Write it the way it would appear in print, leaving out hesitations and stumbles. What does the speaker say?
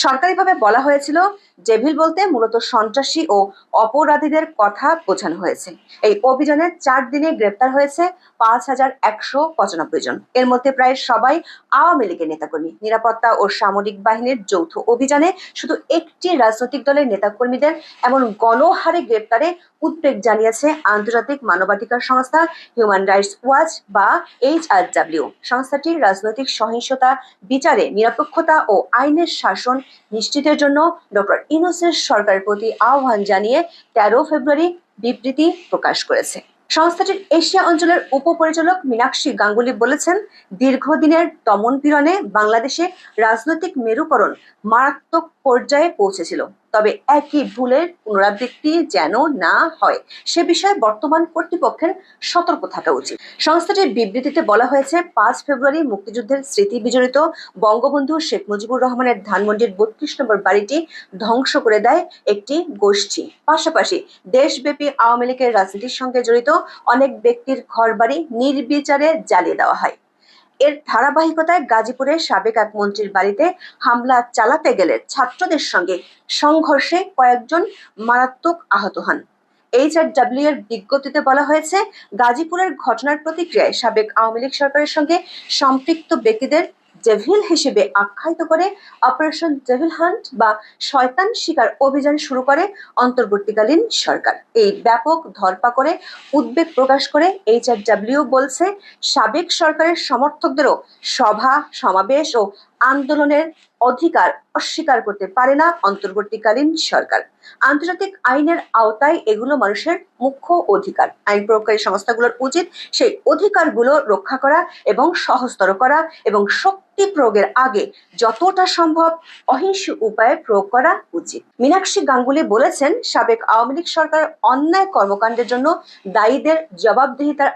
সরকারিভাবে বলা হয়েছিল ডেভিল বলতে মূলত সন্ত্রাসী ও অপরাধীদের কথা বোঝানো হয়েছে। এই অভিযানে 4 দিনে গ্রেপ্তার হয়েছে ৫,১৯৫ জন। এর মধ্যে প্রায় সবাই আওয়ামী লীগের নেতাকর্মী। নিরাপত্তা ও সামরিক বাহিনীর যৌথ অভিযানে শুধু একটি রাজনৈতিক দলের নেতাকর্মীদের এমন গণহারে গ্রেপ্তারে উদ্বেগ জানিয়েছে আন্তর্জাতিক মানবাধিকার সংস্থা হিউম্যান রাইটস ওয়াচ বা HRW। সংস্থাটি রাজনৈতিক সহিংসতা বিচারে নিরপেক্ষতা ও আইনের শাসন নিশ্চিতের জন্য ডক্টর ইউনূসের সরকারের প্রতি আহ্বান জানিয়ে 13 ফেব্রুয়ারি বিবৃতি প্রকাশ করেছে। সংস্থাটির এশিয়া অঞ্চলের উপপরিচালক মীনাক্ষী গাঙ্গুলি বলেছেন, দীর্ঘদিনের দমন-পীড়নে বাংলাদেশে রাজনৈতিক মেরুকরণ মারাত্মক পর্যায়ে পৌঁছেছিল। তবে একই ভুলের পুনরাবৃত্তি যেন না হয় সে বিষয়ে বর্তমান কর্তৃপক্ষের সতর্ক থাকা উচিত। সংস্থাটির বিবৃতিতে বলা হয়েছে, 5 ফেব্রুয়ারি মুক্তিযুদ্ধের স্মৃতি বিজড়িত বঙ্গবন্ধু শেখ মুজিবুর রহমানের ধানমন্ডির 32 নম্বর বাড়িটি ধ্বংস করে দেয় একটি গোষ্ঠী। পাশাপাশি দেশব্যাপী আওয়ামী লীগের রাজনীতির সঙ্গে জড়িত অনেক ব্যক্তির ঘরবাড়ি নির্বিচারে জ্বালিয়ে দেওয়া হয়। এর ধারাবাহিকতায় গাজীপুরের সাবেক এক মন্ত্রীর বাড়িতে হামলা চালাতে গেলে ছাত্রদের সঙ্গে সংঘর্ষে কয়েকজন মারাত্মক আহত হন। HRW এর বিজ্ঞপ্তিতে বলা হয়েছে, গাজীপুরের ঘটনার প্রতিক্রিয়ায় সাবেক আওয়ামী লীগ সরকারের সঙ্গে সম্পৃক্ত ব্যক্তিদের ডেভিল হিসেবে আখ্যায়িত করে অপারেশন ডেভিল হান্ট বা শয়তান শিকার অভিযান শুরু করে অন্তর্বর্তীকালীন সরকার। এই ব্যাপক ধরপাকড়ে উদ্বেগ প্রকাশ করে HRW বলছে, সাবেক সরকারের সমর্থকদেরও সভা সমাবেশ ও আন্দোলনের অধিকার অস্বীকার করতে পারে না অন্তর্বর্তীকালীন সরকার। আন্তর্জাতিক আইনের আওতায় এগুলো মানুষের মুখ্য অধিকার। আইন প্রয়োগকারী সংস্থাগুলোর উচিত সেই অধিকারগুলো রক্ষা করা এবং সহজতর করা এবং শক্তি প্রয়োগের আগে যতটা সম্ভব অহিংস উপায়ে প্রয়োগ করা উচিত। মীনাক্ষী গাঙ্গুলি বলেছেন, সাবেক আওয়ামী লীগ সরকার অন্যায় কর্মকাণ্ডের জন্য দায়ীদের জবাবদিহিতার